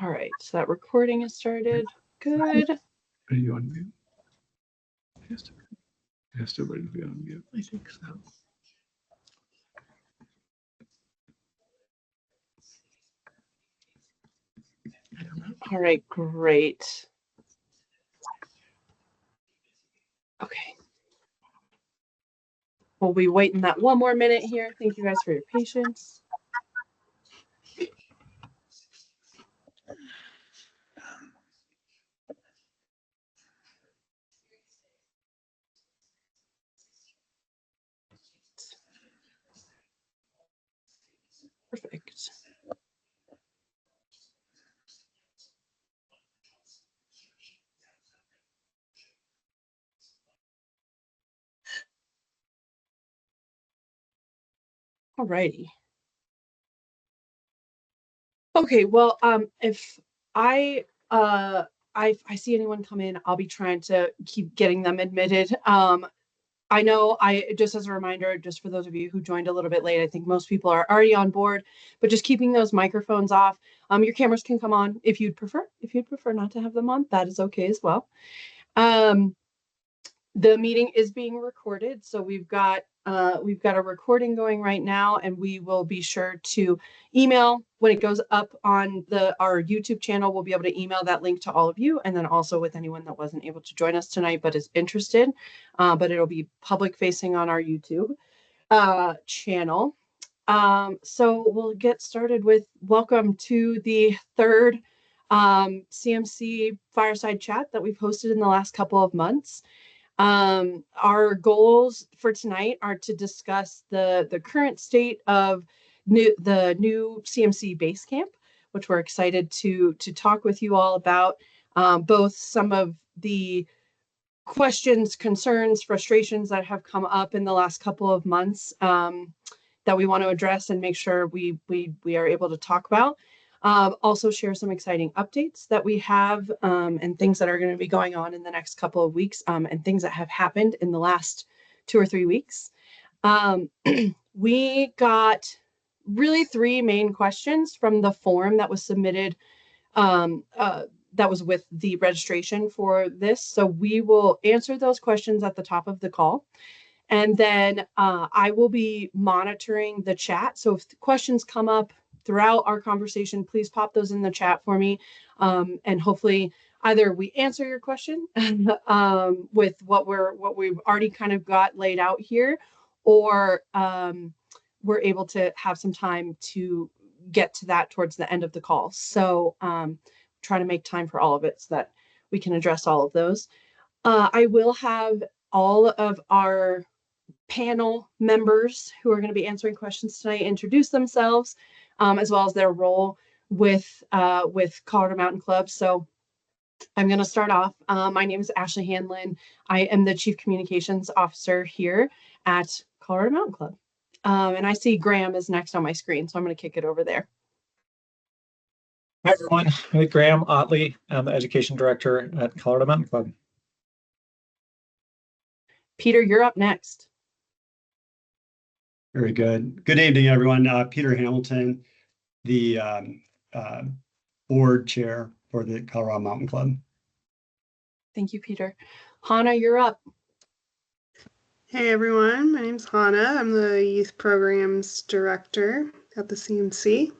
All right, so that recording has started. Good. Are you on mute? Yes, everybody to be on mute. I think so. All right, great. Okay. We'll be waiting that one more minute here. Thank you guys for your patience. Perfect. All righty. Okay, well, if I see anyone come in, I'll be trying to keep getting them admitted. I know just as a reminder, just for those of you who joined a little bit late, I think most people are already on board, but just keeping those microphones off. Your cameras can come on if you'd prefer. If you'd prefer not to have them on, that is okay as well. The meeting is being recorded, so we've got a recording going right now, and we will be sure to email when it goes up on our YouTube channel. We'll be able to email that link to all of you, and then also with anyone that wasn't able to join us tonight but is interested. But it'll be public facing on our YouTube channel. So we'll get started with welcome to the third CMC Fireside chat that we've hosted in the last couple of months. Our goals for tonight are to discuss the current state of the new CMC Basecamp, which we're excited to talk with you all about, both some of the questions, concerns, frustrations that have come up in the last couple of months that we want to address and make sure we are able to talk about. Also share some exciting updates that we have and things that are going to be going on in the next couple of weeks and things that have happened in the last 2 or 3 weeks. We got really 3 main questions from the form that was submitted that was with the registration for this. So we will answer those questions at the top of the call. And then I will be monitoring the chat. So if questions come up throughout our conversation, please pop those in the chat for me. And hopefully either we answer your question with what we've already kind of got laid out here, or we're able to have some time to get to that towards the end of the call. So try to make time for all of it so that we can address all of those. I will have all of our panel members who are going to be answering questions tonight introduce themselves, as well as their role with Colorado Mountain Club. So I'm going to start off. My name is Ashley Hanlon. I am the Chief Communications Officer here at Colorado Mountain Club. And I see Graham is next on my screen, so I'm going to kick it over there. Hi, everyone. I'm Graham Otley. I'm the Education Director at Colorado Mountain Club. Peter, you're up next. Very good. Good evening, everyone. Peter Hamilton, the board chair for the Colorado Mountain Club. Thank you, Peter. Hannah, you're up. Hey, everyone. My name's Hannah. I'm the Youth Programs Director at the CMC.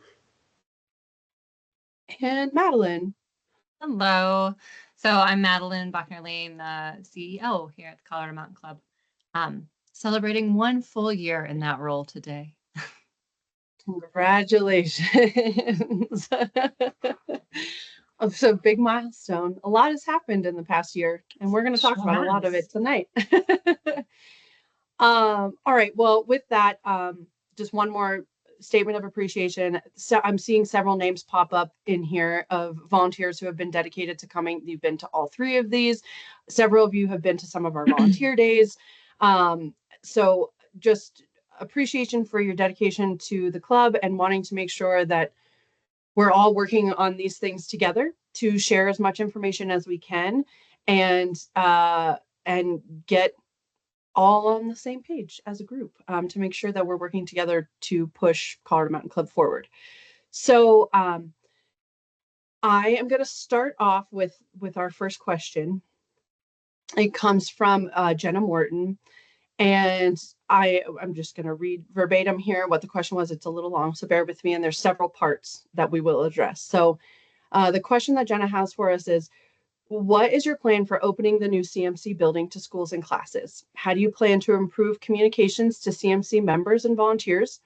And Madeline. Hello. So I'm Madeline Buckner-Lane, the CEO here at the Colorado Mountain Club. Celebrating 1 full year in that role today. Congratulations. It's a big milestone. A lot has happened in the past year, and we're going to talk about a lot of it tonight. All right. Well, with that, just one more statement of appreciation. So I'm seeing several names pop up in here of volunteers who have been dedicated to coming. You've been to all 3 of these. Several of you have been to some of our volunteer days. So just appreciation for your dedication to the club and wanting to make sure that we're all working on these things together to share as much information as we can and get all on the same page as a group to make sure that we're working together to push Colorado Mountain Club forward. So I am going to start off with our first question. It comes from Jenna Morton, and I'm just going to read verbatim here what the question was. It's a little long, so bear with me. And there's several parts that we will address. So the question that Jenna has for us is, what is your plan for opening the new CMC building to schools and classes? How do you plan to improve communications to CMC members and volunteers?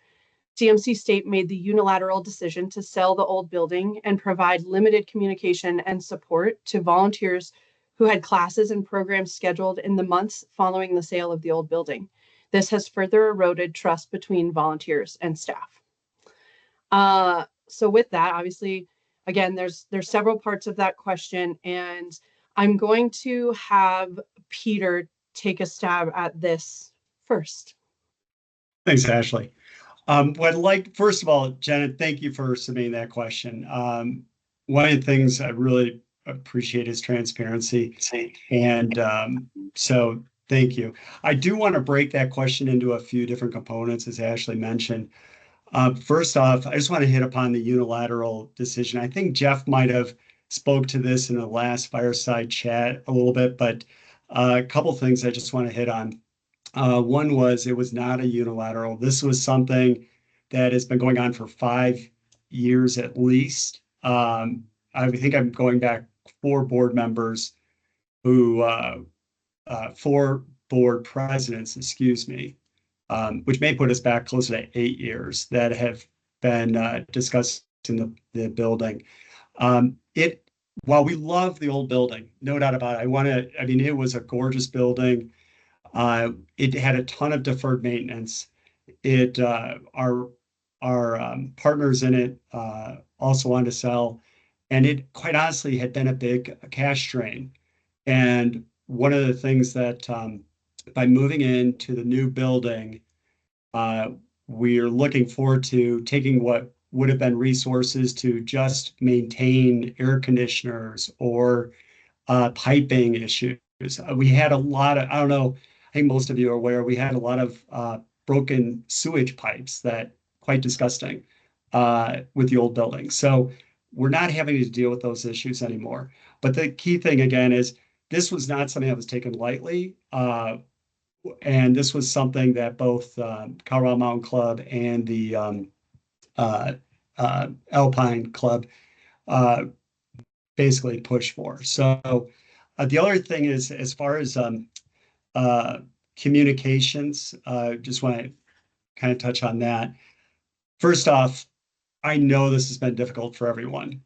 CMC State made the unilateral decision to sell the old building and provide limited communication and support to volunteers who had classes and programs scheduled in the months following the sale of the old building. This has further eroded trust between volunteers and staff. So with that, obviously, again, there's several parts of that question, and I'm going to have Peter take a stab at this first. Thanks, Ashley. First of all, Janet, thank you for submitting that question. One of the things I really appreciate is transparency. And so thank you. I do want to break that question into a few different components, as Ashley mentioned. First off, I just want to hit upon the unilateral decision. I think Jeff might have spoke to this in the last Fireside chat a little bit, but a couple things I just want to hit on. One was it was not a unilateral. This was something that has been going on for 5 years at least. I think I'm going back 4 board members who, 4 board presidents, excuse me, which may put us back closer to 8 years that have been discussing the building. While we love the old building, no doubt about it, it was a gorgeous building. It had a ton of deferred maintenance. Our partners in it also wanted to sell, and it quite honestly had been a big cash drain. And one of the things that by moving into the new building, we're looking forward to taking what would have been resources to just maintain air conditioners or piping issues. We had a lot of, I don't know, I think most of you are aware, we had a lot of broken sewage pipes that quite disgusting with the old building. So we're not having to deal with those issues anymore. But the key thing again is this was not something that was taken lightly. And this was something that both Colorado Mountain Club and the Alpine Club basically pushed for. So the other thing is, as far as communications, just want to kind of touch on that. First off, I know this has been difficult for everyone.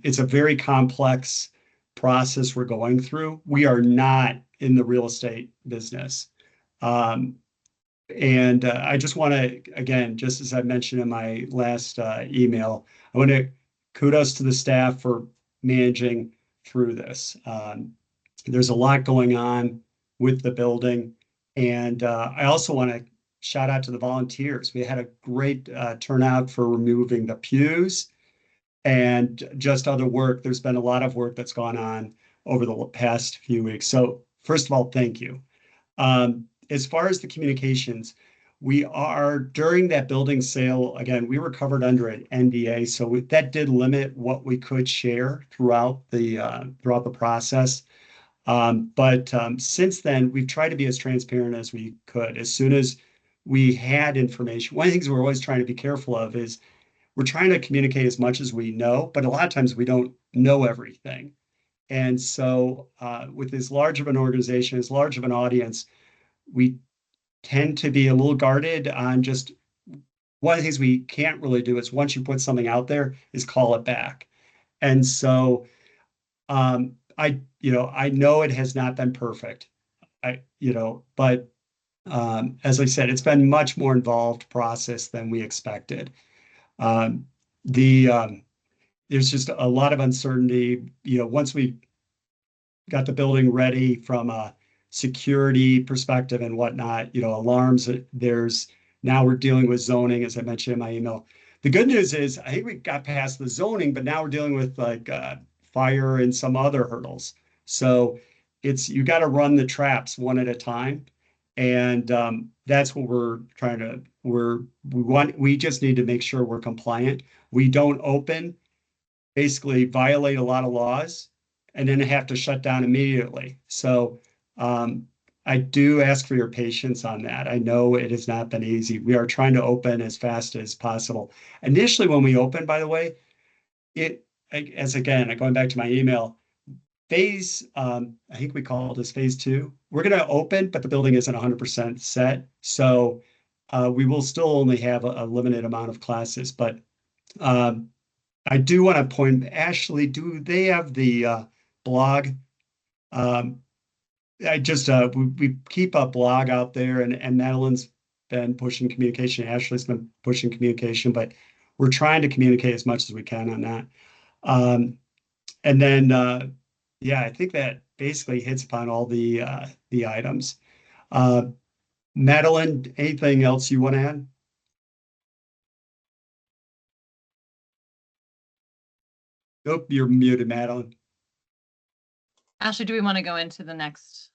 It's a very complex process we're going through. We are not in the real estate business. And I just want to, again, just as I mentioned in my last email, I want to kudos to the staff for managing through this. There's a lot going on with the building. And I also want to shout out to the volunteers. We had a great turnout for removing the pews and just other work. There's been a lot of work that's gone on over the past few weeks. So first of all, thank you. As far as the communications, during that building sale, again, we were covered under an NDA, so that did limit what we could share throughout the process. But since then, we've tried to be as transparent as we could. As soon as we had information, one of the things we're always trying to be careful of is we're trying to communicate as much as we know, but a lot of times we don't know everything. And so with as large of an organization, as large of an audience, we tend to be a little guarded on just one of the things we can't really do is once you put something out there is call it back. And so I know it has not been perfect, but as I said, it's been much more involved process than we expected. There's just a lot of uncertainty, once we got the building ready from a security perspective and whatnot, alarms, now we're dealing with zoning, as I mentioned in my email. The good news is I think we got past the zoning, but now we're dealing with fire and some other hurdles. So you got to run the traps one at a time. And that's what we're trying to, we just need to make sure we're compliant. We don't open basically violate a lot of laws and then have to shut down immediately. So I do ask for your patience on that. I know it has not been easy. We are trying to open as fast as possible. Initially, when we opened, by the way, going back to my email, phase, I think we called this phase 2. We're going to open, but the building isn't 100% set. So we will still only have a limited amount of classes. But I do want to point, Ashley, do they have the blog? We keep a blog out there, and Madeline's been pushing communication. Ashley's been pushing communication, but we're trying to communicate as much as we can on that. And then, I think that basically hits upon all the items. Madeline, anything else you want to add? Nope, you're muted, Madeline. Ashley, do we want to go into the next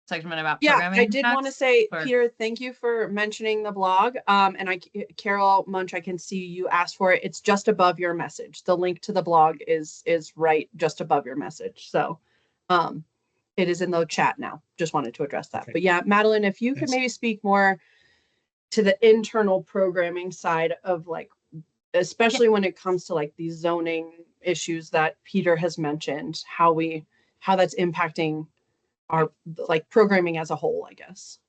segment about Yeah, programming? I did want to say, or- Peter, thank you for mentioning the blog. And Carol Munch, I can see you asked for it. It's just above your message. The link to the blog is right just above your message. So it is in the chat now. Just wanted to address that. Okay. But yeah, Madeline, if you could maybe speak more to the internal programming side of like, especially when it comes to like these zoning issues that Peter has mentioned, how that's impacting our like programming as a whole, I guess.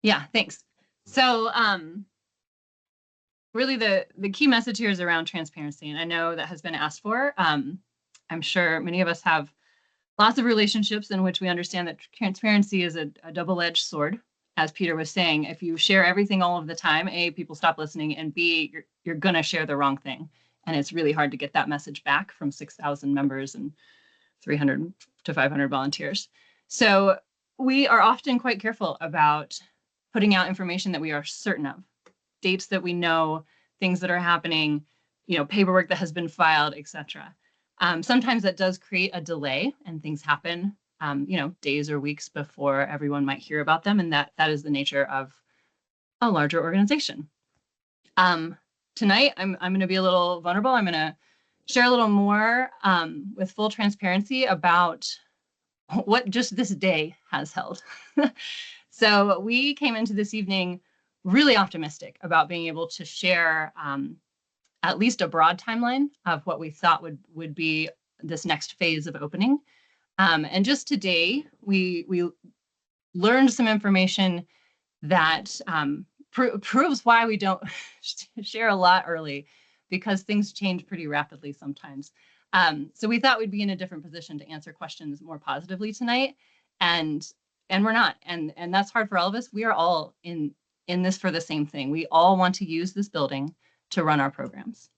Yeah, thanks. So really the key message here is around transparency. And I know that has been asked for. I'm sure many of us have lots of relationships in which we understand that transparency is a double-edged sword. As Peter was saying, if you share everything all of the time, A, people stop listening, and B, you're gonna share the wrong thing. And it's really hard to get that message back from 6,000 members and 300 to 500 volunteers. So we are often quite careful about putting out information that we are certain of, dates that we know, things that are happening, paperwork that has been filed, etc. Sometimes that does create a delay and things happen, days or weeks before everyone might hear about them. And that is the nature of a larger organization. Tonight, I'm going to be a little vulnerable. I'm going to share a little more with full transparency about what just this day has held. So we came into this evening really optimistic about being able to share at least a broad timeline of what we thought would be this next phase of opening. And just today, we learned some information that proves why we don't share a lot early, because things change pretty rapidly sometimes. So we thought we'd be in a different position to answer questions more positively tonight, and we're not. And that's hard for all of us. We are all in this for the same thing. We all want to use this building to run our programs.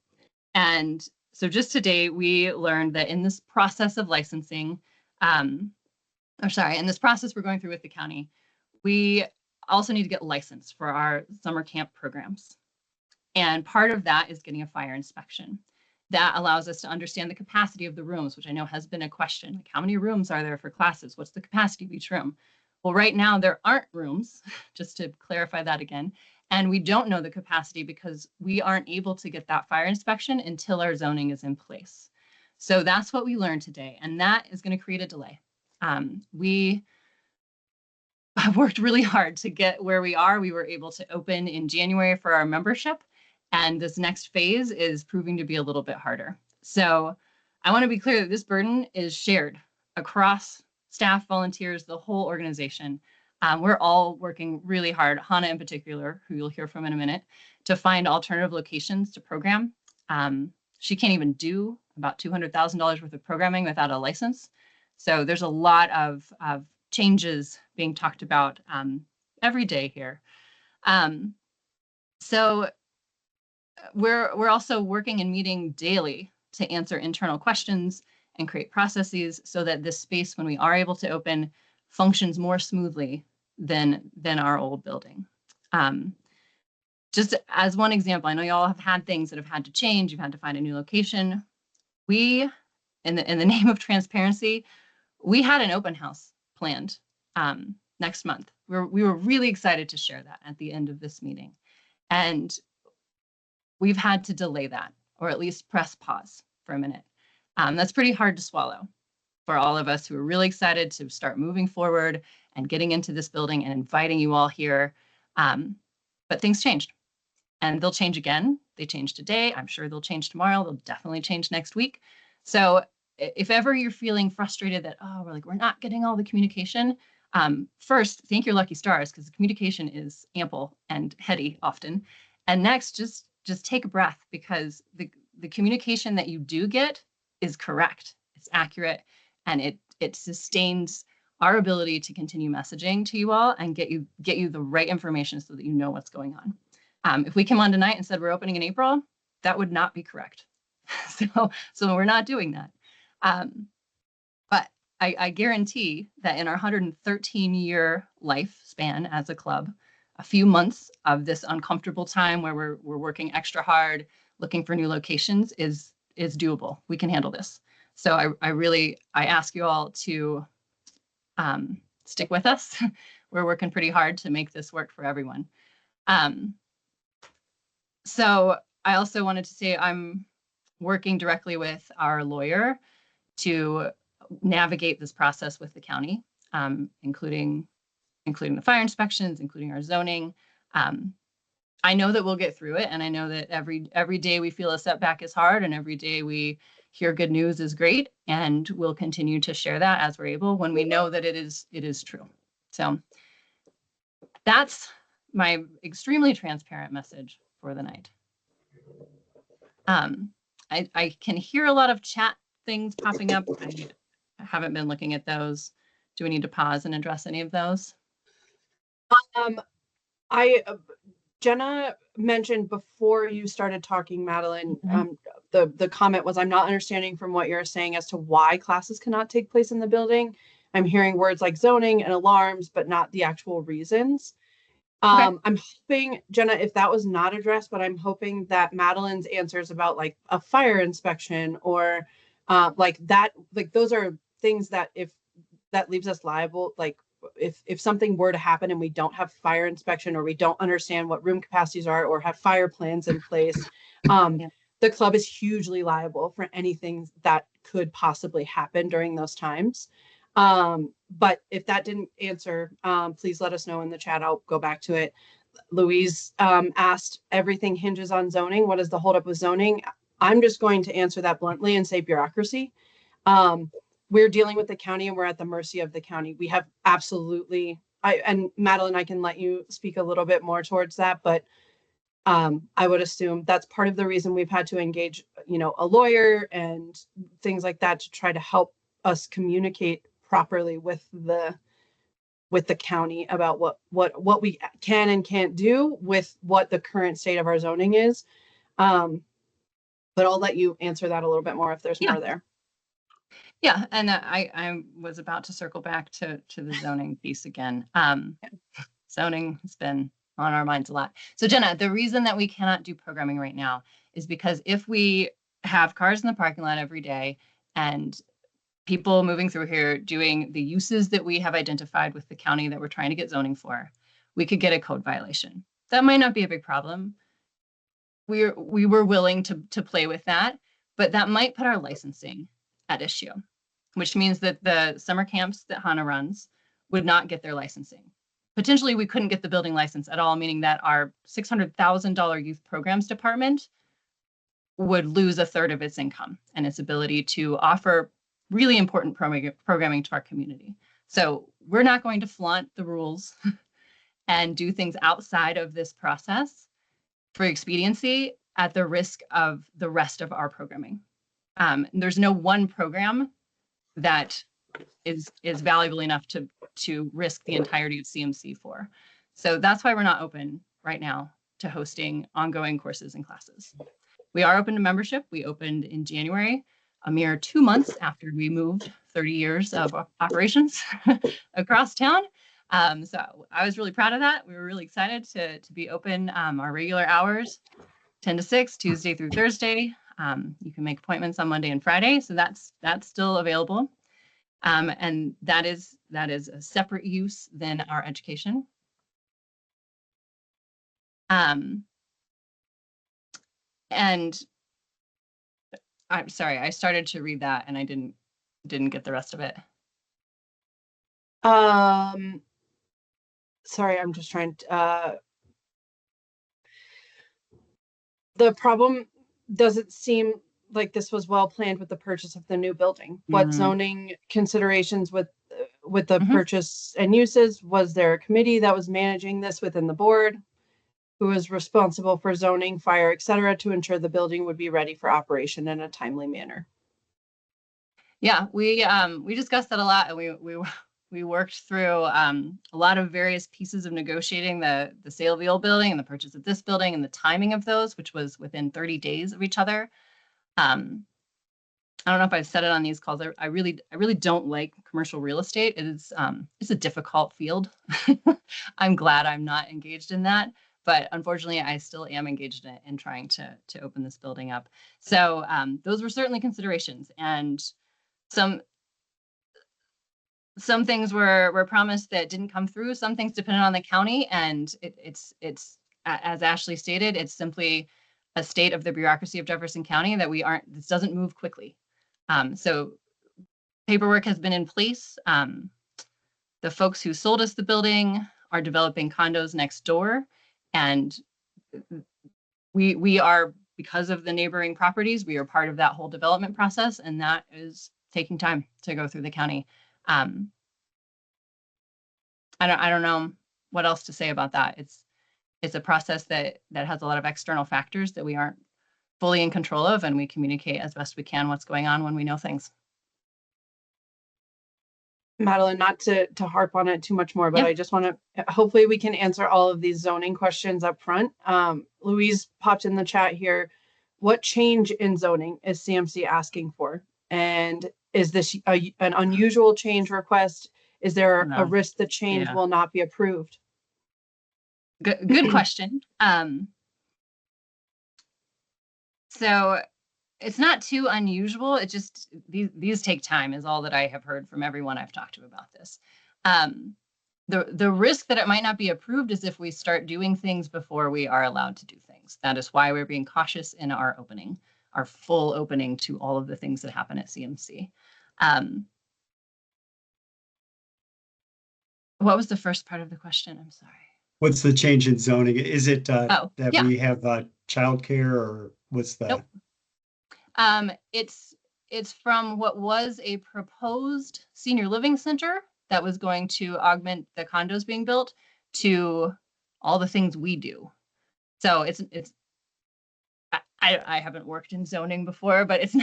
And so just today, we learned that in this process of licensing, in this process we're going through with the county, we also need to get licensed for our summer camp programs. And part of that is getting a fire inspection. That allows us to understand the capacity of the rooms, which I know has been a question. Like, how many rooms are there for classes? What's the capacity of each room? Well, right now there aren't rooms, just to clarify that again. And we don't know the capacity because we aren't able to get that fire inspection until our zoning is in place. So that's what we learned today. And that is going to create a delay. We have worked really hard to get where we are. We were able to open in January for our membership. And this next phase is proving to be a little bit harder. So I want to be clear that this burden is shared across staff, volunteers, the whole organization. We're all working really hard, Hannah in particular, who you'll hear from in a minute, to find alternative locations to program. She can't even do about $200,000 worth of programming without a license. So there's a lot of changes being talked about every day here. So we're also working and meeting daily to answer internal questions and create processes so that this space, when we are able to open, functions more smoothly than our old building. Just as one example, I know you all have had things that have had to change. You've had to find a new location. We, in the name of transparency, we had an open house planned next month. We were really excited to share that at the end of this meeting. And we've had to delay that, or at least press pause for a minute. That's pretty hard to swallow for all of us who are really excited to start moving forward and getting into this building and inviting you all here. But things changed, and they'll change again. They changed today. I'm sure they'll change tomorrow. They'll definitely change next week. So if ever you're feeling frustrated that, oh, we're not getting all the communication, first, thank your lucky stars, because the communication is ample and heady often. And next, just take a breath, because the communication that you do get is correct, it's accurate, and it sustains our ability to continue messaging to you all and get you the right information so that you know what's going on. If we came on tonight and said we're opening in April, that would not be correct. So we're not doing that. But I guarantee that in our 113-year lifespan as a club, a few months of this uncomfortable time where we're working extra hard, looking for new locations is doable. We can handle this. So I ask you all to stick with us. We're working pretty hard to make this work for everyone. So I also wanted to say I'm working directly with our lawyer to navigate this process with the county, including the fire inspections, including our zoning. I know that we'll get through it, and I know that every day we feel a setback is hard, and every day we hear good news is great, and we'll continue to share that as we're able when we know that it is true. So that's my extremely transparent message for the night. I can hear a lot of chat things popping up. I haven't been looking at those. Do we need to pause and address any of those? Jenna mentioned before you started talking, Madeline, the comment was, I'm not understanding from what you're saying as to why classes cannot take place in the building. I'm hearing words like zoning and alarms, but not the actual reasons. Okay. I'm hoping, Jenna, if that was not addressed, but I'm hoping that Madeline's answers about like a fire inspection or like those are things that if that leaves us liable, like if something were to happen and we don't have fire inspection, or we don't understand what room capacities are, or have fire plans in place, the club is hugely liable for anything that could possibly happen during those times. But if that didn't answer, please let us know in the chat. I'll go back to it. Louise asked, everything hinges on zoning. What is the holdup with zoning? I'm just going to answer that bluntly and say bureaucracy. We're dealing with the county, and we're at the mercy of the county. We have absolutely, and Madeline, I can let you speak a little bit more towards that, but I would assume that's part of the reason we've had to engage, a lawyer and things like that to try to help us communicate properly with the county about what we can and can't do with what the current state of our zoning is. But I'll let you answer that a little bit more if there's more there. Yeah, and I was about to circle back to the zoning piece again. Zoning has been on our minds a lot. So Jenna, the reason that we cannot do programming right now is because if we have cars in the parking lot every day and people moving through here doing the uses that we have identified with the county that we're trying to get zoning for, we could get a code violation. That might not be a big problem. We were willing to play with that, but that might put our licensing at issue, which means that the summer camps that Hannah runs would not get their licensing. Potentially, we couldn't get the building license at all, meaning that our $600,000 youth programs department would lose a third of its income and its ability to offer really important programming to our community. So we're not going to flaunt the rules and do things outside of this process for expediency at the risk of the rest of our programming. There's no one program that is valuable enough to risk the entirety of CMC for. So that's why we're not open right now to hosting ongoing courses and classes. We are open to membership. We opened in January, a mere 2 months after we moved 30 years of operations across town. So I was really proud of that. We were really excited to be open our regular hours, 10 to 6, Tuesday through Thursday. You can make appointments on Monday and Friday, so that's still available. And that is a separate use than our education. And I'm sorry, I started to read that and I didn't get the rest of it. Sorry, I'm just trying to, the problem doesn't seem like this was well planned with the purchase of the new building. What zoning considerations with the purchase and uses? Was there a committee that was managing this within the board? Who was responsible for zoning, fire, et cetera, to ensure the building would be ready for operation in a timely manner? Yeah, we discussed that a lot, and we worked through a lot of various pieces of negotiating the sale of the old building and the purchase of this building and the timing of those, which was within 30 days of each other. I don't know if I've said it on these calls. I really don't like commercial real estate. It is it's a difficult field. I'm glad I'm not engaged in that, but unfortunately, I still am engaged in it and trying to open this building up. So those were certainly considerations, and some things were promised that didn't come through. Some things depended on the county, and it's as Ashley stated, it's simply a state of the bureaucracy of Jefferson County that this doesn't move quickly. So paperwork has been in place. The folks who sold us the building are developing condos next door, and we are, because of the neighboring properties, we are part of that whole development process, and that is taking time to go through the county. I don't know what else to say about that. It's a process that has a lot of external factors that we aren't fully in control of, and we communicate as best we can what's going on when we know things. Madeline, not to harp on it too much more, but I just want to, hopefully we can answer all of these zoning questions up front. Louise popped in the chat here. What change in zoning is CMC asking for? And is this an unusual change request? Is there a risk the change will not be approved? Good question. So it's not too unusual. It just, these take time is all that I have heard from everyone I've talked to about this. The risk that it might not be approved is if we start doing things before we are allowed to do things. That is why we're being cautious in our opening, our full opening to all of the things that happen at CMC. What was the first part of the question? I'm sorry. What's the change in zoning? Is it that yeah. we have childcare, or what's the? Nope. It's from what was a proposed senior living center that was going to augment the condos being built to all the things we do. So I haven't worked in zoning before, but it's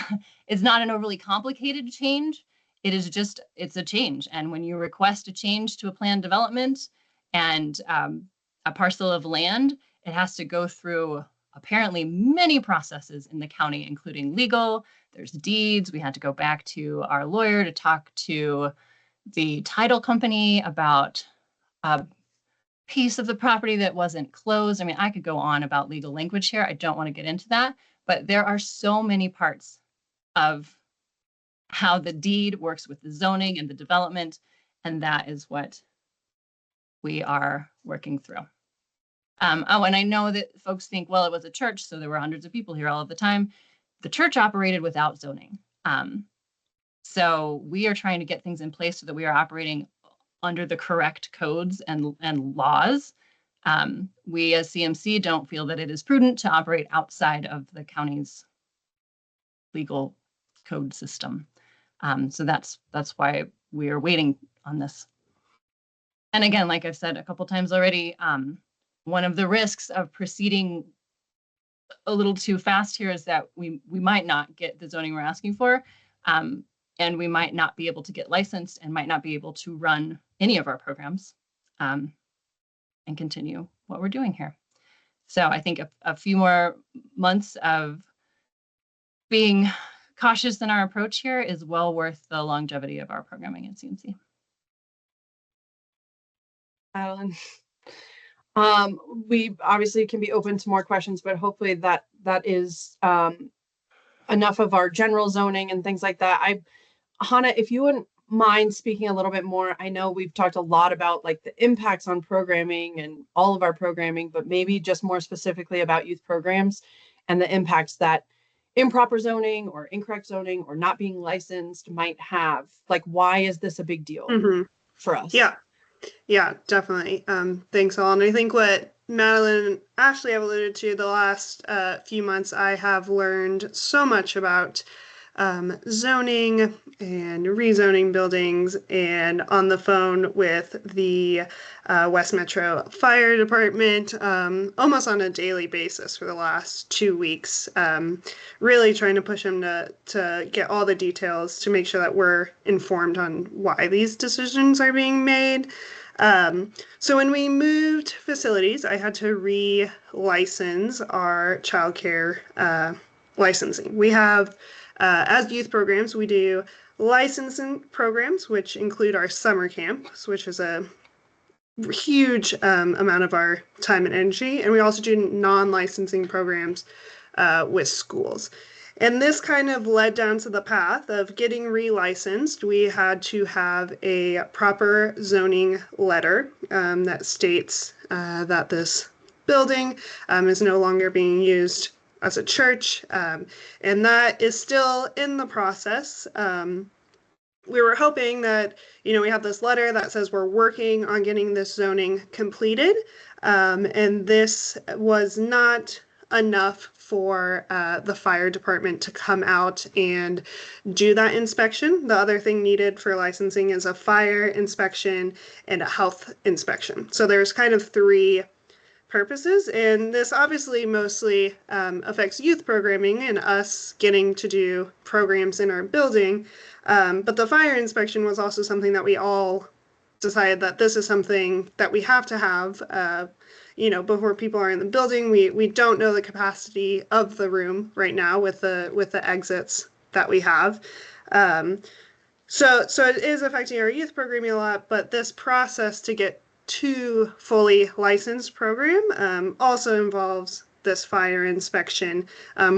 not an overly complicated change. It is just, it's a change. And when you request a change to a planned development and a parcel of land, it has to go through apparently many processes in the county, including legal. There's deeds. We had to go back to our lawyer to talk to the title company about a piece of the property that wasn't closed. I mean, I could go on about legal language here. I don't want to get into that, but there are so many parts of how the deed works with the zoning and the development, and that is what we are working through. Oh, and I know that folks think, well, it was a church, so there were hundreds of people here all of the time. The church operated without zoning. So we are trying to get things in place so that we are operating under the correct codes and laws. We as CMC don't feel that it is prudent to operate outside of the county's legal code system. So that's why we are waiting on this. And again, like I've said a couple times already, one of the risks of proceeding a little too fast here is that we might not get the zoning we're asking for, and we might not be able to get licensed and might not be able to run any of our programs and continue what we're doing here. So I think a few more months of being cautious in our approach here is well worth the longevity of our programming at CMC. Madeline. We obviously can be open to more questions, but hopefully that is enough of our general zoning and things like that. Hannah, if you wouldn't mind speaking a little bit more, I know we've talked a lot about like the impacts on programming and all of our programming, but maybe just more specifically about youth programs and the impacts that improper zoning or incorrect zoning or not being licensed might have. Like, why is this a big deal for us? Yeah, definitely. Thanks, all. And I think what Madeline and Ashley have alluded to the last few months, I have learned so much about zoning and rezoning buildings, and on the phone with the West Metro Fire Department almost on a daily basis for the last 2 weeks, really trying to push them to get all the details to make sure that we're informed on why these decisions are being made. So when we moved facilities, I had to re-license our childcare licensing. We have, as youth programs, we do licensing programs, which include our summer camps, which is a huge amount of our time and energy. And we also do non-licensing programs with schools. And this kind of led down to the path of getting re-licensed. We had to have a proper zoning letter that states that this building is no longer being used as a church, and that is still in the process. We were hoping that, we have this letter that says we're working on getting this zoning completed, and this was not enough for the fire department to come out and do that inspection. The other thing needed for licensing is a fire inspection and a health inspection. So there's kind of 3 purposes, and this obviously mostly affects youth programming and us getting to do programs in our building, but the fire inspection was also something that we all decided that this is something that we have to have before people are in the building. We don't know the capacity of the room right now with the exits that we have. So it is affecting our youth programming a lot, but this process to get to fully licensed program also involves this fire inspection,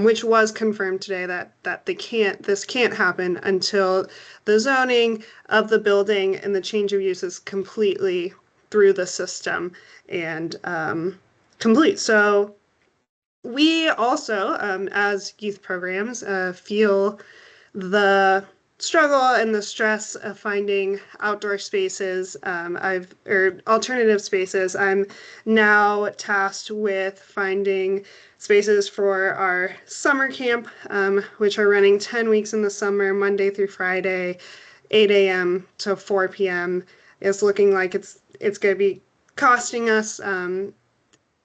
which was confirmed today that this can't happen until the zoning of the building and the change of use is completely through the system and complete. So we also, as youth programs, feel the struggle and the stress of finding outdoor spaces, or alternative spaces. I'm now tasked with finding spaces for our summer camp, which are running 10 weeks in the summer, Monday through Friday, 8 a.m. to 4 p.m. It's looking like it's going to be costing us a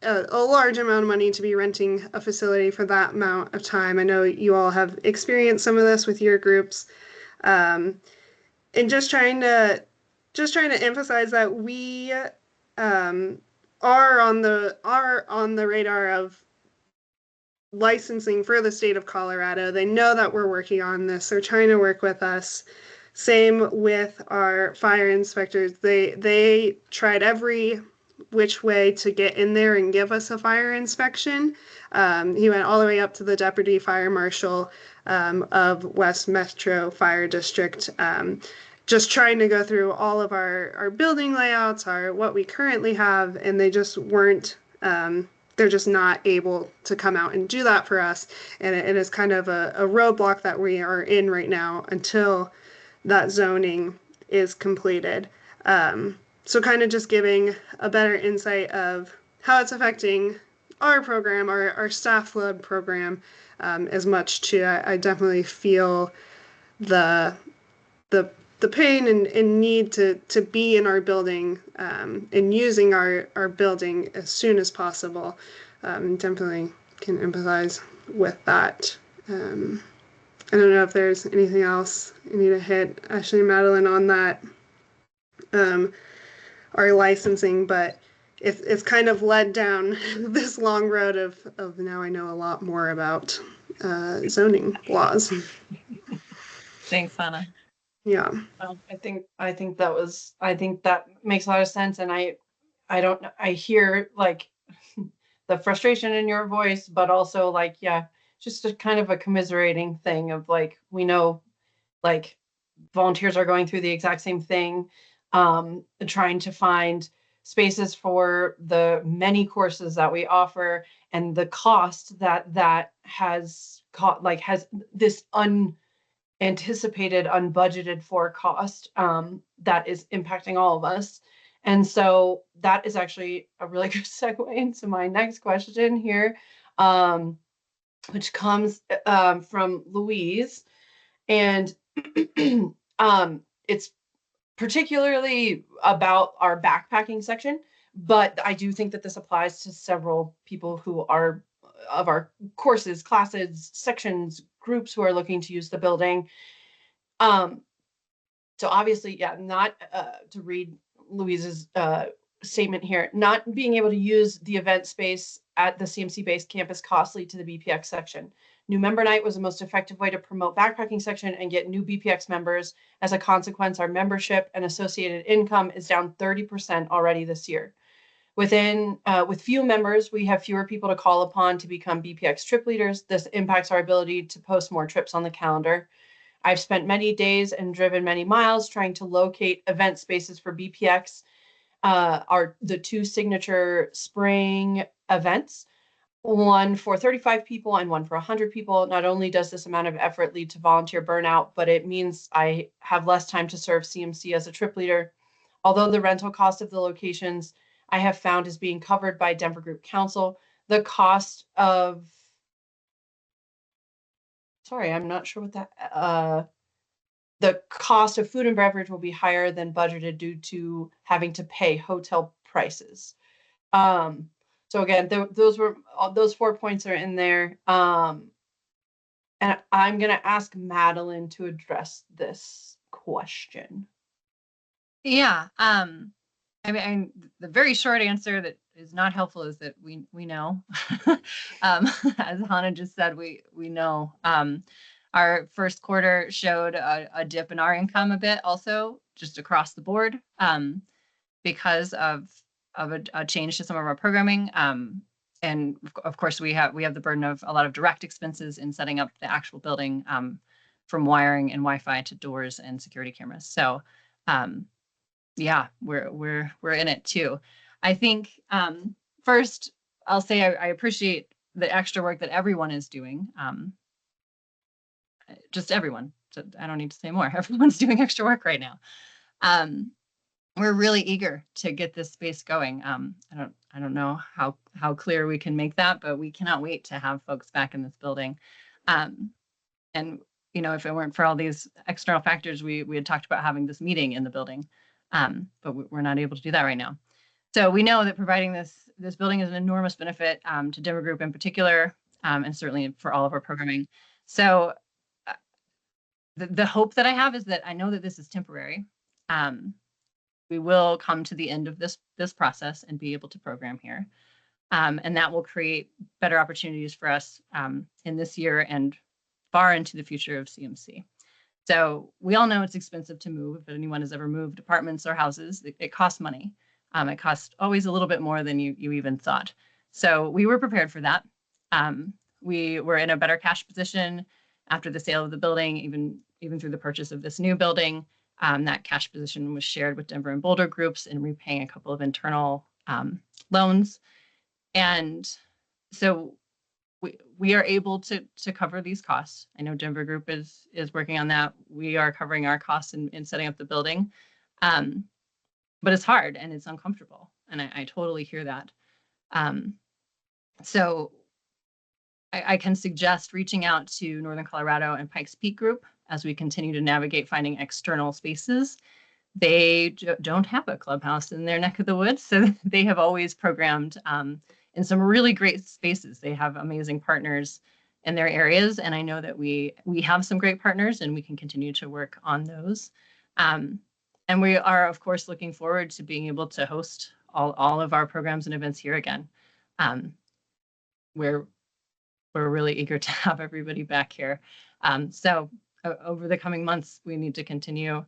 large amount of money to be renting a facility for that amount of time. I know you all have experienced some of this with your groups. And just trying to emphasize that we are on the radar of licensing for the state of Colorado. They know that we're working on this. They're trying to work with us. Same with our fire inspectors. They tried every which way to get in there and give us a fire inspection. He went all the way up to the deputy fire marshal of West Metro Fire District, just trying to go through all of our building layouts, what we currently have, and they just weren't, they're just not able to come out and do that for us. And it is kind of a roadblock that we are in right now until that zoning is completed. So kind of just giving a better insight of how it's affecting our program, our staff led program, as much too. I definitely feel the pain and need to be in our building and using our building as soon as possible. Definitely can empathize with that. I don't know if there's anything else I need to hit, Ashley and Madeline, on that, our licensing, but it's kind of led down this long road of now I know a lot more about zoning laws. Thanks, Hannah. Yeah. Well, I think that makes a lot of sense. And I don't know, I hear like the frustration in your voice, but also like, yeah, just a kind of a commiserating thing of like, we know like volunteers are going through the exact same thing, trying to find spaces for the many courses that we offer and the cost that has has this unanticipated, unbudgeted for cost that is impacting all of us. And so that is actually a really good segue into my next question here, which comes from Louise. And it's particularly about our backpacking section, but I do think that this applies to several people who are of our courses, classes, sections, groups who are looking to use the building. So obviously, yeah, not to read Louise's statement here, not being able to use the event space at the CMC base camp is costly to the BPX section. New member night was the most effective way to promote backpacking section and get new BPX members. As a consequence, our membership and associated income is down 30% already this year. With few members, we have fewer people to call upon to become BPX trip leaders. This impacts our ability to post more trips on the calendar. I've spent many days and driven many miles trying to locate event spaces for BPX, the 2 signature spring events, one for 35 people and one for 100 people. Not only does this amount of effort lead to volunteer burnout, but it means I have less time to serve CMC as a trip leader. Although the rental cost of the locations I have found is being covered by Denver Group Council, the cost of, sorry, I'm not sure what that, the cost of food and beverage will be higher than budgeted due to having to pay hotel prices. So again, those 4 points are in there. And I'm going to ask Madeline to address this question. Yeah. I mean, the very short answer that is not helpful is that we know, as Hannah just said, we know. Our first quarter showed a dip in our income a bit, also just across the board, because of a change to some of our programming. And of course, we have the burden of a lot of direct expenses in setting up the actual building, from wiring and Wi-Fi to doors and security cameras. So, yeah, we're in it too. I think first I'll say I appreciate the extra work that everyone is doing. Just everyone. So I don't need to say more. Everyone's doing extra work right now. We're really eager to get this space going. I don't know how clear we can make that, but we cannot wait to have folks back in this building. And if it weren't for all these external factors, we had talked about having this meeting in the building, but we're not able to do that right now. So we know that providing this building is an enormous benefit to Denver Group in particular, and certainly for all of our programming. So the hope that I have is that I know that this is temporary. We will come to the end of this process and be able to program here. And that will create better opportunities for us in this year and far into the future of CMC. So we all know it's expensive to move. If anyone has ever moved apartments or houses, it costs money. It costs always a little bit more than you even thought. So we were prepared for that. We were in a better cash position after the sale of the building, even through the purchase of this new building. That cash position was shared with Denver and Boulder groups in repaying a couple of internal loans. And so we are able to cover these costs. I know Denver Group is working on that. We are covering our costs in setting up the building. But it's hard and it's uncomfortable. And I totally hear that. So I can suggest reaching out to Northern Colorado and Pikes Peak Group as we continue to navigate finding external spaces. They don't have a clubhouse in their neck of the woods, so they have always programmed in some really great spaces. They have amazing partners in their areas, and I know that we have some great partners, and we can continue to work on those. And we are, of course, looking forward to being able to host all of our programs and events here again. We're really eager to have everybody back here. So over the coming months, we need to continue,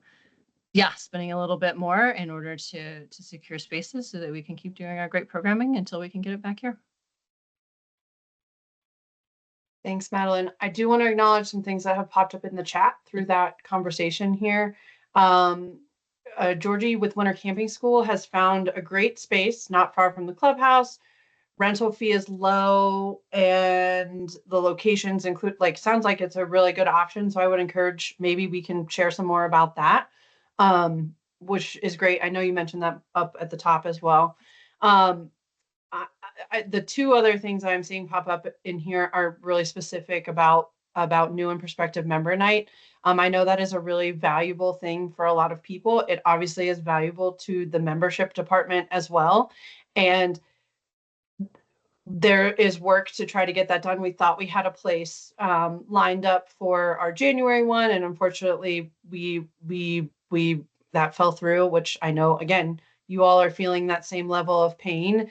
spending a little bit more in order to secure spaces so that we can keep doing our great programming until we can get it back here. Thanks, Madeline. I do want to acknowledge some things that have popped up in the chat through that conversation here. Georgie with Winter Camping School has found a great space not far from the clubhouse rental fee is low and the locations include, like, sounds like it's a really good option. So I would encourage, maybe we can share some more about that, which is great. I know you mentioned that up at the top as well. The two other things I'm seeing pop up in here are really specific about new and prospective member night. I know that is a really valuable thing for a lot of people. It obviously is valuable to the membership department as well. And there is work to try to get that done. We thought we had a place lined up for our January one, and unfortunately we that fell through, which I know, again, you all are feeling that same level of pain,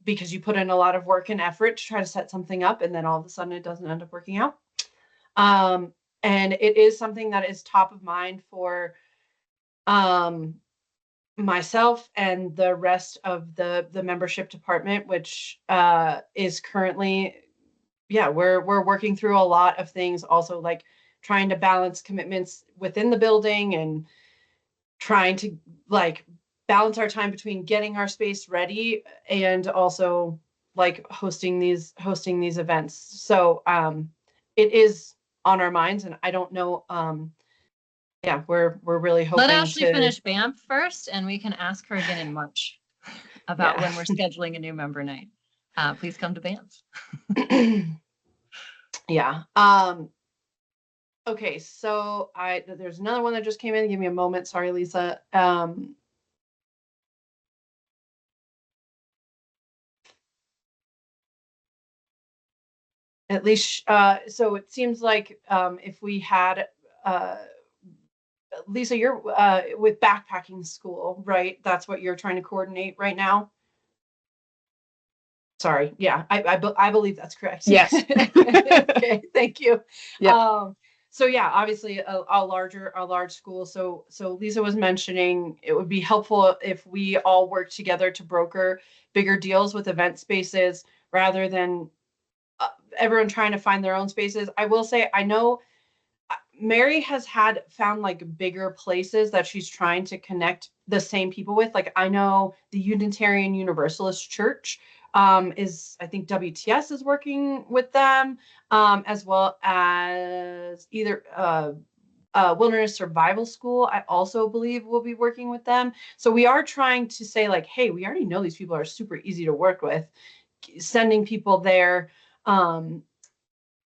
because you put in a lot of work and effort to try to set something up, and then all of a sudden it doesn't end up working out. And it is something that is top of mind for myself and the rest of the membership department, which is currently, we're working through a lot of things, also like trying to balance commitments within the building and trying to like balance our time between getting our space ready and also like hosting these events. So it is on our minds, and I don't know, we're really hoping Let Ashley to finish BAMF first, and we can ask her again in March about when we're scheduling a new member night. Please come to BAMF. Yeah. Okay, so there's another one that just came in. Give me a moment. Sorry, Lisa. At least, so it seems like if we had, Lisa, you're with backpacking school, right? That's what you're trying to coordinate right now? Sorry. Yeah, I believe that's correct. Yes. Okay, thank you. Yep. So yeah, obviously a large school. So Lisa was mentioning it would be helpful if we all work together to broker bigger deals with event spaces rather than everyone trying to find their own spaces. I will say, I know Mary has found like bigger places that she's trying to connect the same people with. Like, I know the Unitarian Universalist Church is, I think WTS is working with them, as well as either Wilderness Survival School, I also believe will be working with them. So we are trying to say like, hey, we already know these people are super easy to work with, sending people there.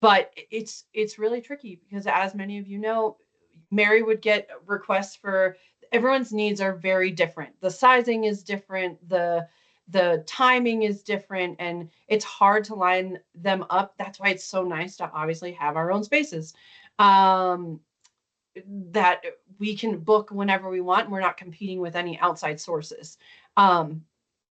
But it's really tricky because, as many of you know, Mary would get requests for, everyone's needs are very different. The sizing is different, the timing is different, and it's hard to line them up. That's why it's so nice to obviously have our own spaces that we can book whenever we want. And we're not competing with any outside sources. And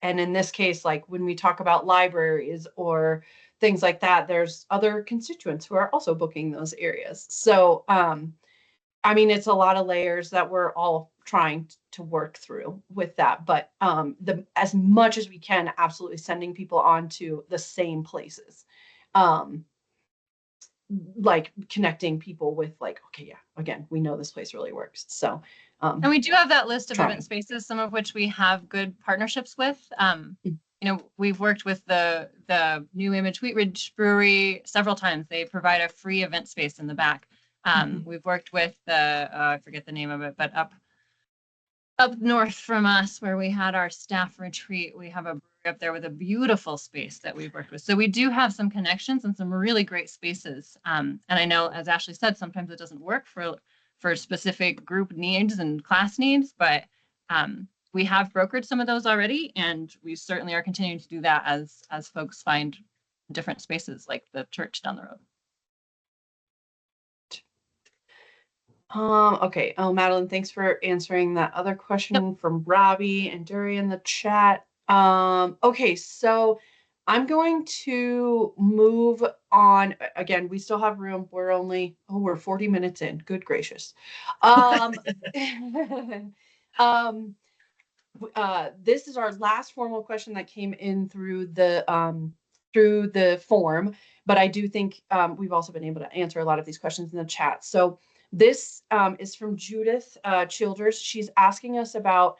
in this case, like when we talk about libraries or things like that, there's other constituents who are also booking those areas. So, I mean, it's a lot of layers that we're all trying to work through with that. But as much as we can, absolutely sending people on to the same places. Like connecting people with like, okay, yeah, again, we know this place really works. So, And we do have that list of trying. event spaces, some of which we have good partnerships with. We've worked with the New Image Wheat Ridge Brewery several times. They provide a free event space in the back. We've worked with I forget the name of it, but up north from us where we had our staff retreat, we have a brewery up there with a beautiful space that we've worked with. So we do have some connections and some really great spaces. And I know, as Ashley said, sometimes it doesn't work for specific group needs and class needs, but we have brokered some of those already, and we certainly are continuing to do that as folks find different spaces like the church down the road. Okay. Oh, Madeline, thanks for answering that other question from Robbie and Dury in the chat. Okay, so I'm going to move on. Again, we still have room. We're 40 minutes in. Good gracious. This is our last formal question that came in through the form, but I do think we've also been able to answer a lot of these questions in the chat. So this is from Judith Childers. She's asking us about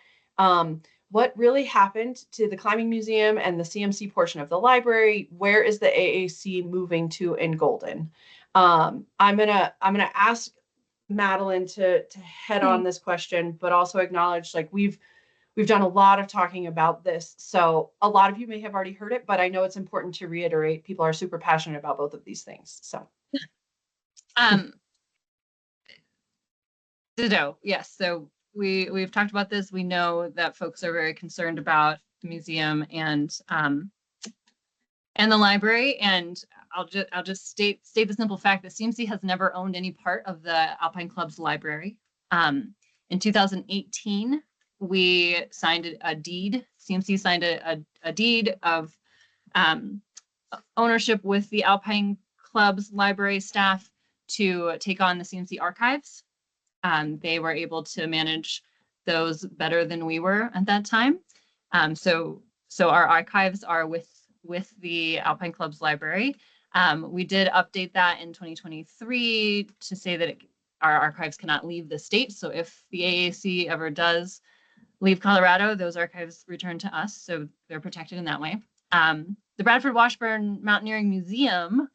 what really happened to the climbing museum and the CMC portion of the library? Where is the AAC moving to in Golden? I'm gonna ask Madeline to head on this question, but also acknowledge, like, we've done a lot of talking about this. So a lot of you may have already heard it, but I know it's important to reiterate. People are super passionate about both of these things. So ditto. Yes. So we've talked about this. We know that folks are very concerned about the museum and the library. And I'll just state the simple fact that CMC has never owned any part of the Alpine Club's library. In 2018, we signed a deed. CMC signed a deed of ownership with the Alpine Club's library staff to take on the CMC archives. They were able to manage those better than we were at that time. So our archives are with the Alpine Club's library. We did update that in 2023 to say that our archives cannot leave the state. So if the AAC ever does leave Colorado, those archives return to us. So they're protected in that way. The Bradford Washburn Mountaineering Museum,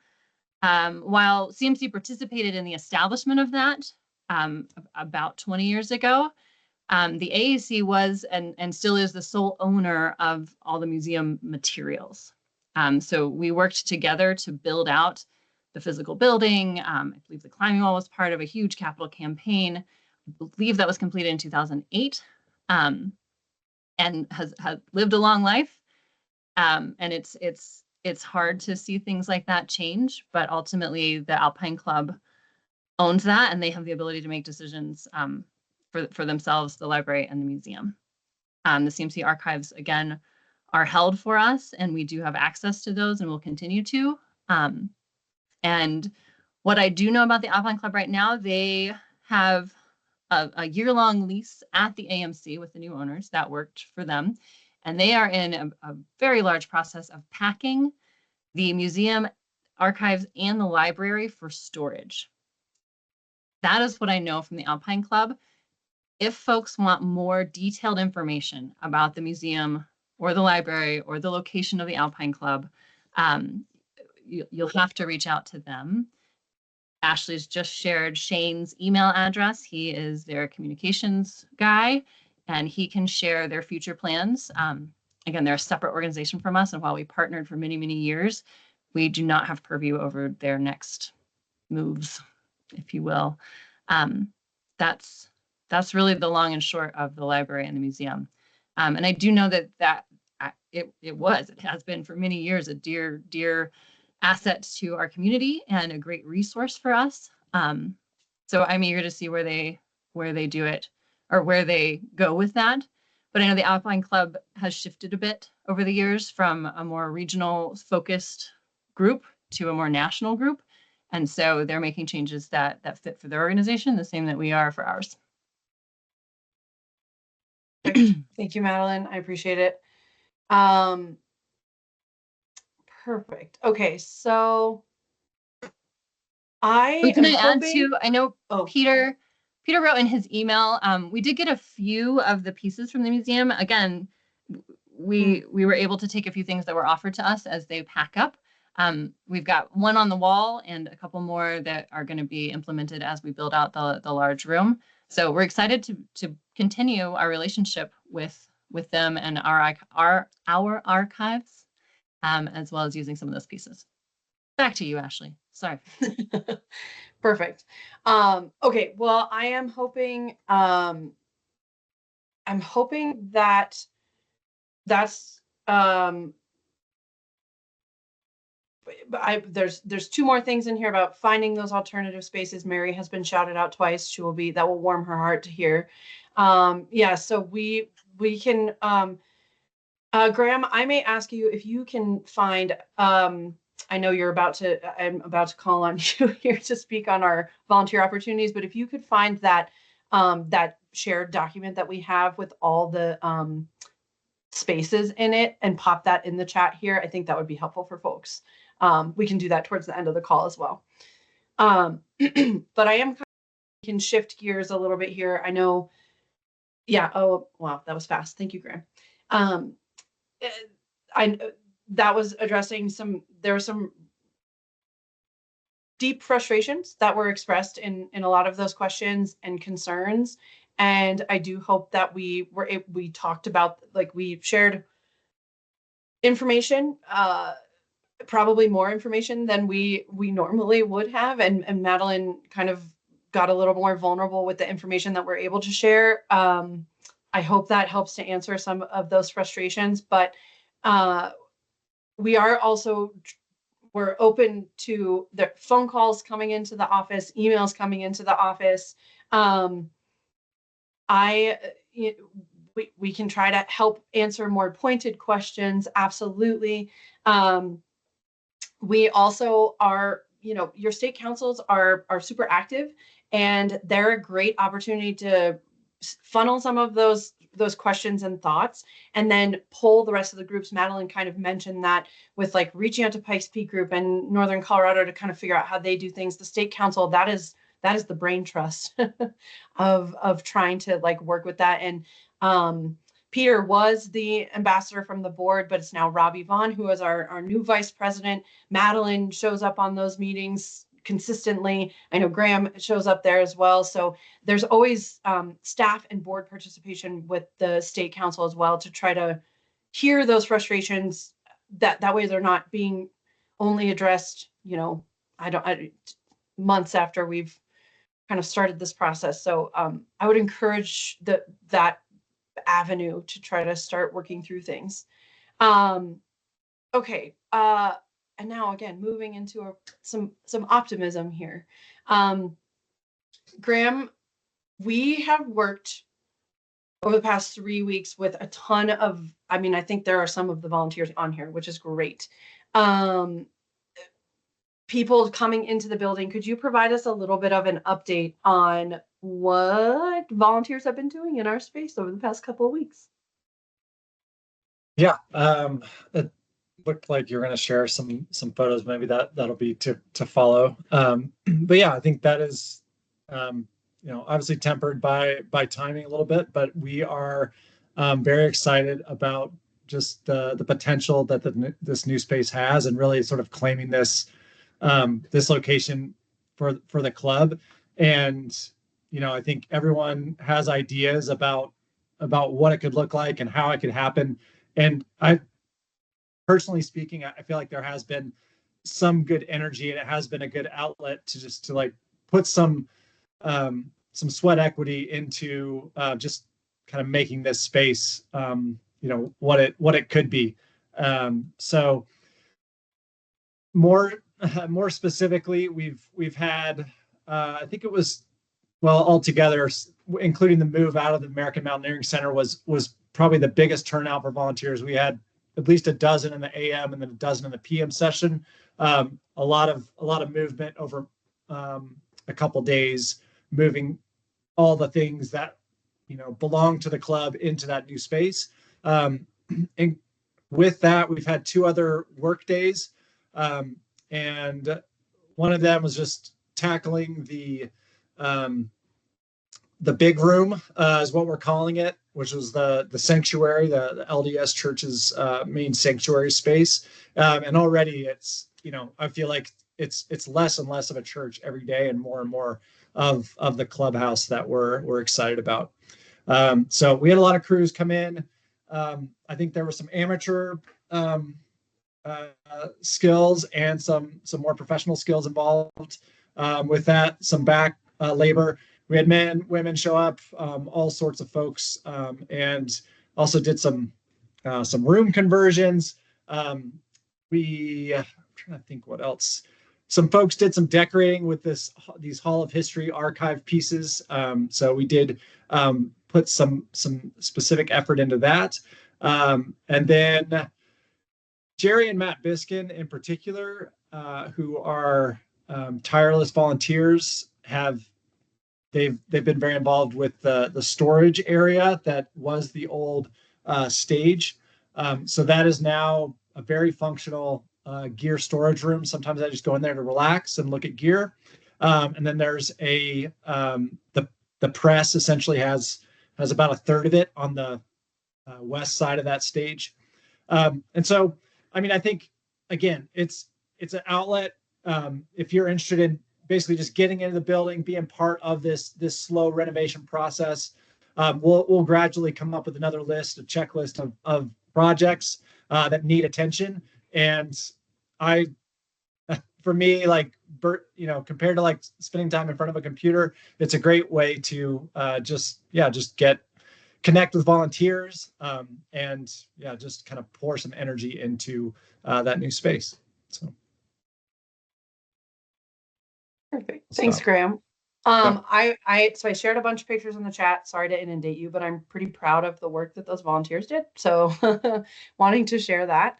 while CMC participated in the establishment of that about 20 years ago, the AAC was and still is the sole owner of all the museum materials. So we worked together to build out the physical building. I believe the climbing wall was part of a huge capital campaign. I believe that was completed in 2008, and has lived a long life. And it's hard to see things like that change, but ultimately the Alpine Club owns that, and they have the ability to make decisions for themselves, the library and the museum. The CMC archives, again, are held for us, and we do have access to those and will continue to. And what I do know about the Alpine Club right now, they have a year-long lease at the AMC with the new owners. That worked for them. And they are in a very large process of packing the museum, archives, and the library for storage. That is what I know from the Alpine Club. If folks want more detailed information about the museum or the library or the location of the Alpine Club, you'll have to reach out to them. Ashley's just shared Shane's email address. He is their communications guy, and he can share their future plans. Again, they're a separate organization from us, and while we partnered for many, many years, we do not have purview over their next moves, if you will. That's really the long and short of the library and the museum. And I do know that it has been for many years a dear asset to our community and a great resource for us. So I'm eager to see where they do it or where they go with that. But I know the Alpine Club has shifted a bit over the years from a more regional focused group to a more national group. And so they're making changes that fit for their organization, the same that we are for ours. thank you, Madeline. I appreciate it. Perfect. Okay, so Can I add to? I know Peter wrote in his email. We did get a few of the pieces from the museum. Again, we were able to take a few things that were offered to us as they pack up. We've got one on the wall and a couple more that are going to be implemented as we build out the large room. So we're excited to continue our relationship with them and our archives, as well as using some of those pieces. Back to you, Ashley. Sorry. Perfect. Okay, well, I'm hoping that that's there's two more things in here about finding those alternative spaces. Mary has been shouted out twice. That will warm her heart to hear. Yeah, so we can Graham, I may ask you if you can find I know I'm about to call on you here to speak on our volunteer opportunities, but if you could find that that shared document that we have with all the spaces in it and pop that in the chat here, I think that would be helpful for folks. We can do that towards the end of the call as well. But I can shift gears a little bit here. I know Yeah. Oh, wow. That was fast. Thank you, Graham. eh, I that was addressing there were some deep frustrations that were expressed in a lot of those questions and concerns. And I do hope that we talked about, like, we shared information, probably more information than we normally would have. And Madeline kind of got a little more vulnerable with the information that we're able to share. I hope that helps to answer some of those frustrations, but we are also, we're open to the phone calls coming into the office, emails coming into the office. We can try to help answer more pointed questions. Absolutely. We also are, your state councils are super active, and they're a great opportunity to funnel some of those questions and thoughts, and then pull the rest of the groups. Madeline kind of mentioned that with, like, reaching out to Pikes Peak Group and Northern Colorado to kind of figure out how they do things. The state council, that is the brain trust of trying to, like, work with that. And Peter was the ambassador from the board, but it's now Robbie Vaughn, who is our new vice president. Madeline shows up on those meetings consistently. I know Graham shows up there as well. So there's always staff and board participation with the state council as well, to try to hear those frustrations. That way they're not being only addressed, months after we've kind of started this process. So I would encourage that avenue to try to start working through things. Okay. And now, again, moving into some optimism here. Graham, we have worked over the past 3 weeks with a ton of, I think there are some of the volunteers on here, which is great. People coming into the building. Could you provide us a little bit of an update on what volunteers have been doing in our space over the past couple of weeks? Yeah, it looked like you're going to share some photos. Maybe that'll be to follow. But yeah, I think that is, obviously tempered by timing a little bit, but we are very excited about just the potential that this new space has, and really sort of claiming this location for the club. And I think everyone has ideas about what it could look like and how it could happen. And I, personally speaking, I feel like there has been some good energy, and it has been a good outlet to like put some sweat equity into just kind of making this space, what it could be. So more specifically, we've had, I think it was, well, altogether, including the move out of the American Mountaineering Center, was probably the biggest turnout for volunteers. We had at least a dozen in the AM and then a dozen in the PM session. A lot of movement over a couple days, moving all the things that belong to the club into that new space. And with that, we've had 2 other work days, and one of them was just tackling the big room, is what we're calling it, which was the sanctuary, the LDS Church's main sanctuary space. And already it's, I feel like it's less and less of a church every day, and more of the clubhouse that we're excited about. So we had a lot of crews come in. I think there were some amateur skills and some more professional skills involved with that, some back labor. We had men, women show up, all sorts of folks, and also did some room conversions. I'm trying to think what else. Some folks did some decorating with these Hall of History archive pieces. So we did put some specific effort into that. And then Jerry and Matt Biskin in particular, who are tireless volunteers, they've been very involved with the storage area that was the old stage. So that is now a very functional gear storage room. Sometimes I just go in there to relax and look at gear. And then there's the press essentially has has about a third of it on the west side of that stage. And so, I mean, I think, again, it's an outlet. If you're interested in basically just getting into the building, being part of this slow renovation process, we'll gradually come up with another list, a checklist of projects that need attention. And for me, like, compared to like spending time in front of a computer, it's a great way to just connect with volunteers, and just kind of pour some energy into that new space. So. Perfect. Thanks, Graham. I shared a bunch of pictures in the chat. Sorry to inundate you, but I'm pretty proud of the work that those volunteers did. So wanting to share that.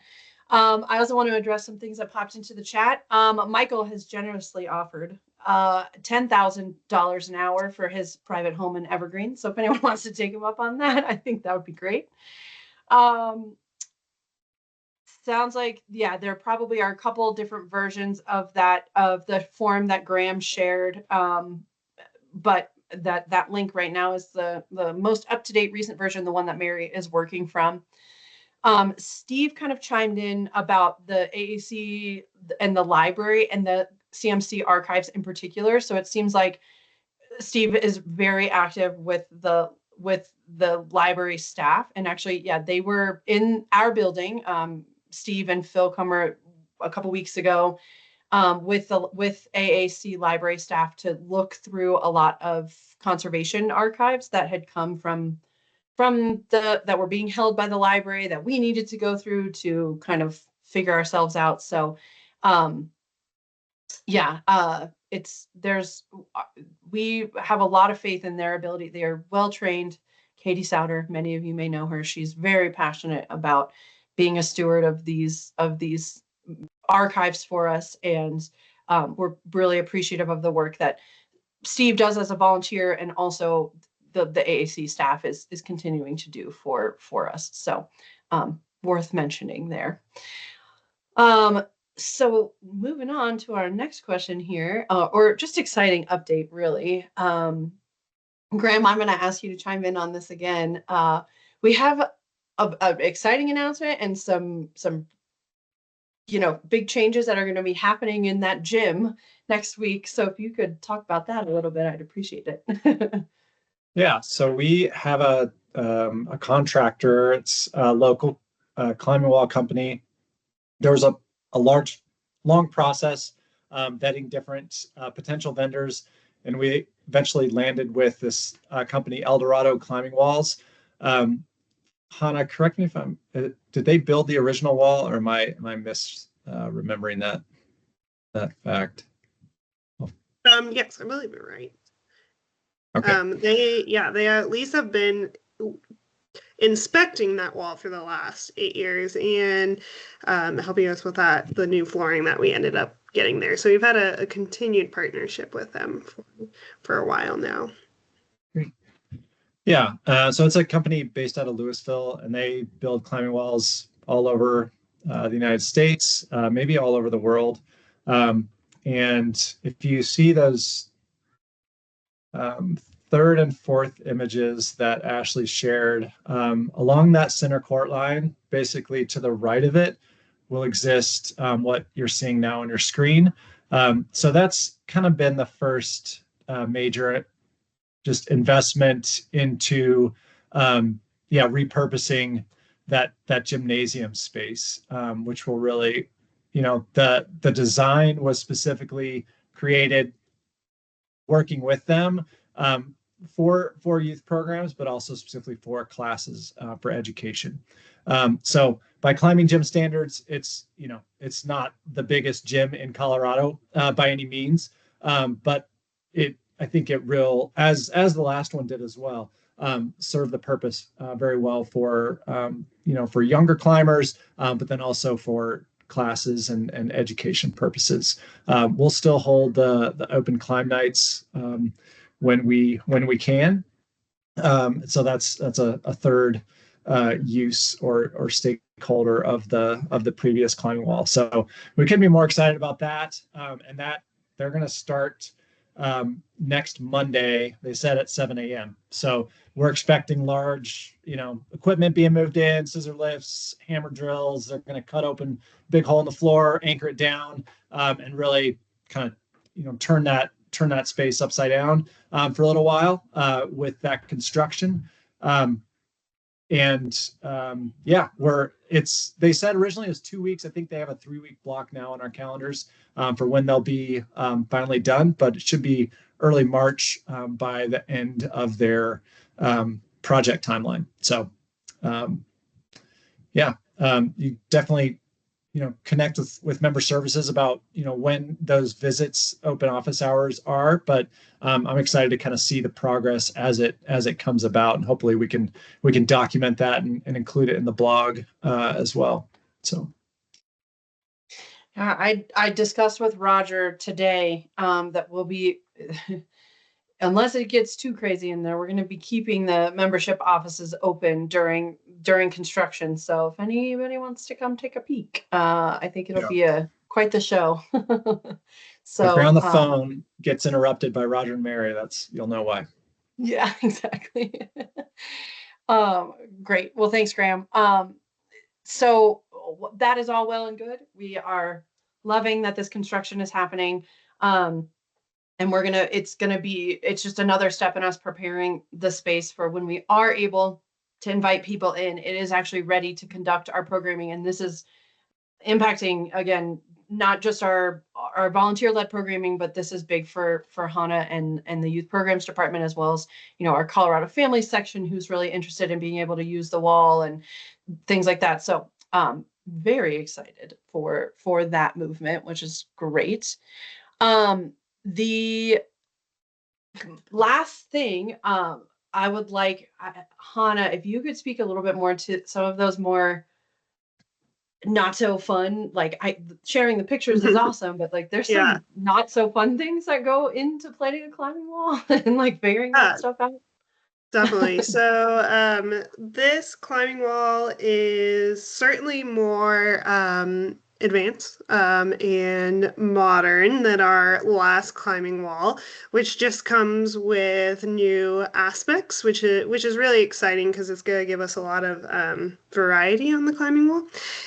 I also want to address some things that popped into the chat. Michael has generously offered $10,000 an hour for his private home in Evergreen. So if anyone wants to take him up on that, I think that would be great. Sounds like, yeah, there probably are a couple different versions of the form that Graham shared. But that link right now is the most up-to-date recent version, the one that Mary is working from. Steve kind of chimed in about the AAC and the library and the CMC archives in particular. So it seems like Steve is very active with the library staff. And actually, yeah, they were in our building. Steve and Phil Comer a couple weeks ago with AAC library staff to look through a lot of conservation archives that had come from that were being held by the library that we needed to go through to kind of figure ourselves out. So we have a lot of faith in their ability. They are well trained. Katie Souter, many of you may know her. She's very passionate about being a steward of these archives for us, and we're really appreciative of the work that Steve does as a volunteer, and also the AAC staff is continuing to do for us. So worth mentioning there. So moving on to our next question here, or just exciting update, really. Graham, I'm going to ask you to chime in on this again. We have an exciting announcement and some big changes that are going to be happening in that gym next week. So if you could talk about that a little bit, I'd appreciate it. Yeah, so we have a contractor. It's a local climbing wall company. There was a long process vetting different potential vendors, and we eventually landed with this company, Eldorado Climbing Walls. Hannah, correct me if I'm. Did they build the original wall, or am I remembering that fact? Yes, I believe you're right. Okay. They at least have been inspecting that wall for the last 8 years and helping us with the new flooring that we ended up getting there. So we've had a continued partnership with them for a while now. Great. Yeah, so it's a company based out of Louisville, and they build climbing walls all over the United States, maybe all over the world. And if you see those third and fourth images that Ashley shared, along that center court line, basically to the right of it, will exist what you're seeing now on your screen. So that's kind of been the first major just investment into repurposing that gymnasium space, which will really, the design was specifically created working with them for youth programs, but also specifically for classes for education. So by climbing gym standards, it's not the biggest gym in Colorado by any means, but I think it will, as the last one did as well, serve the purpose very well for for younger climbers, but then also for classes and education purposes. We'll still hold the open climb nights when we can. So that's a third use or stakeholder of the previous climbing wall. So we couldn't be more excited about that, and that they're going to start next Monday. They said at 7 a.m. So we're expecting large, equipment being moved in, scissor lifts, hammer drills. They're going to cut open big hole in the floor, anchor it down, and really kind of, turn that space upside down for a little while with that construction. They said originally it was 2 weeks. I think they have a 3-week block now on our calendars for when they'll be finally done, but it should be early March by the end of their project timeline. So you definitely, connect with member services about, when those visits, open office hours are, but I'm excited to kind of see the progress as it comes about, and hopefully we can document that and include it in the blog as well. So. I discussed with Roger today that we'll be, unless it gets too crazy in there, we're going to be keeping the membership offices open during construction. So if anybody wants to come take a peek, I think it'll be quite the show. So if you're on the phone gets interrupted by Roger and Mary, you'll know why. Yeah, exactly. Great. Well, thanks, Graham. So that is all well and good. We are loving that this construction is happening. And it's just another step in us preparing the space for when we are able to invite people in. It is actually ready to conduct our programming. And this is impacting, again, not just our volunteer-led programming, but this is big for HANA and the youth programs department, as well as, our Colorado Families section, who's really interested in being able to use the wall and things like that. So very excited for that movement, which is great. The last thing I would like, Hannah, if you could speak a little bit more to some of those more not so fun, sharing the pictures is awesome, but there's some not so fun things that go into planning a climbing wall and figuring that stuff out. Definitely. So this climbing wall is certainly more advanced and modern than our last climbing wall, which just comes with new aspects, which is really exciting because it's going to give us a lot of variety on the climbing wall.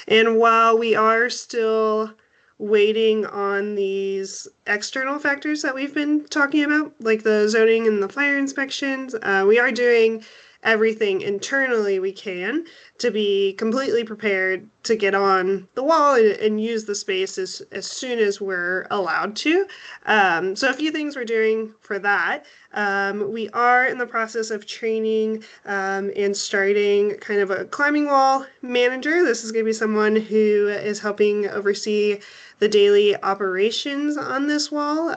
And while we are still waiting on these external factors that we've been talking about, like the zoning and the fire inspections, we are doing everything internally we can to be completely prepared to get on the wall and use the space as soon as we're allowed to. So a few things we're doing for that. We are in the process of training and starting kind of a climbing wall manager. This is going to be someone who is helping oversee the daily operations on this wall.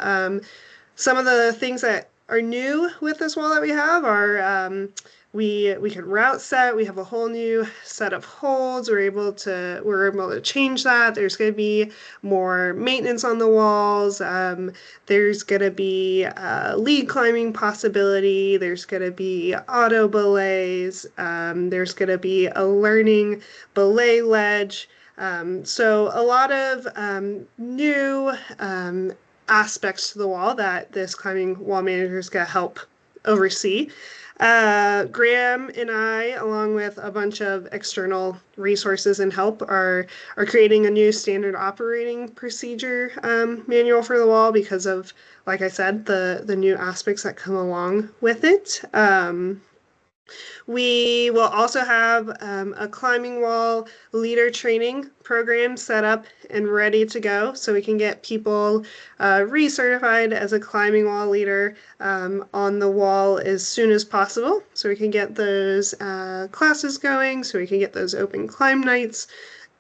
Some of the things that are new with this wall that we have are we can route set. We have a whole new set of holds. We're able to change that. There's going to be more maintenance on the walls. There's going to be lead climbing possibility. There's going to be auto belays. There's going to be a learning belay ledge. So a lot of new aspects to the wall that this climbing wall manager is going to help oversee. Graham and I, along with a bunch of external resources and help, are creating a new standard operating procedure manual for the wall because of, like I said, the new aspects that come along with it. We will also have a climbing wall leader training program set up and ready to go so we can get people recertified as a climbing wall leader on the wall as soon as possible, so we can get those classes going, so we can get those open climb nights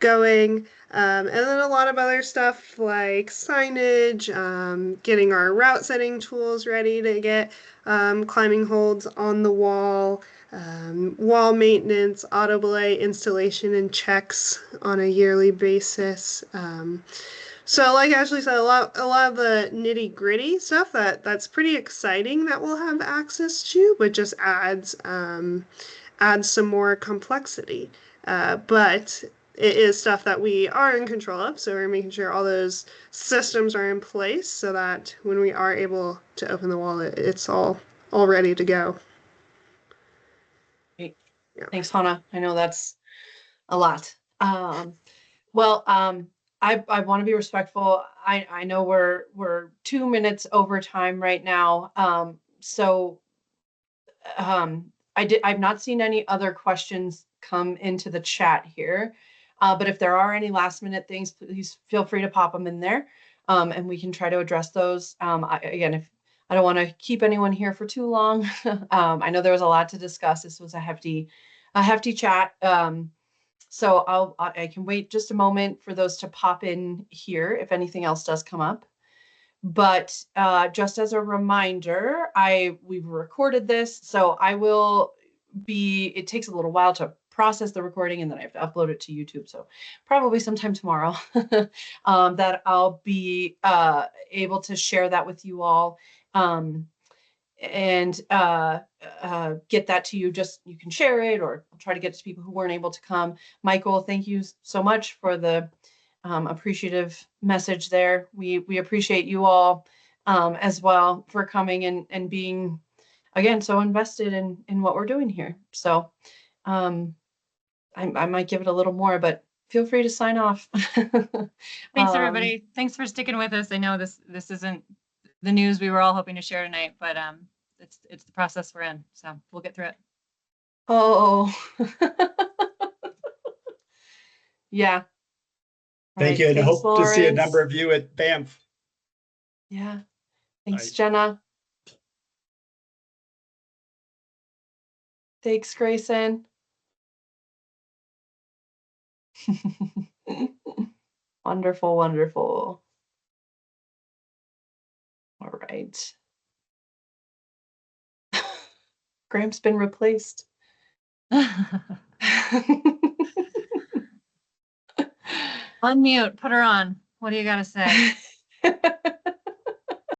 going. And then a lot of other stuff like signage, getting our route setting tools ready to get climbing holds on the wall, wall maintenance, auto belay installation and checks on a yearly basis. So like Ashley said, a lot of the nitty gritty stuff that's pretty exciting that we'll have access to, but just adds some more complexity. But it is stuff that we are in control of. So we're making sure all those systems are in place so that when we are able to open the wallet, it's all ready to go. Great. Yeah. Thanks, Hannah. I know that's a lot. I want to be respectful. I know we're 2 minutes over time right now. I've not seen any other questions come into the chat here. But if there are any last minute things, please feel free to pop them in there. And we can try to address those. If I don't want to keep anyone here for too long. I know there was a lot to discuss. This was a hefty chat. So I can wait just a moment for those to pop in here if anything else does come up. But just as a reminder, we've recorded this, so it takes a little while to process the recording and then I have to upload it to YouTube. So probably sometime tomorrow that I'll be able to share that with you all. And get that to you. You can share it, or I'll try to get it to people who weren't able to come. Michael, thank you so much for the appreciative message there. We appreciate you all as well for coming and being, again, so invested in what we're doing here. So I might give it a little more, but feel free to sign off. Thanks, everybody. Thanks for sticking with us. I know this isn't the news we were all hoping to share tonight, but it's the process we're in, so we'll get through it. Oh, yeah. Thank you, and I hope to see a number of you at Banff. Yeah. Thanks, Bye. Jenna. Thanks, Grayson. Wonderful, wonderful. All right. Graham's been replaced. Unmute, put her on. What do you got to say?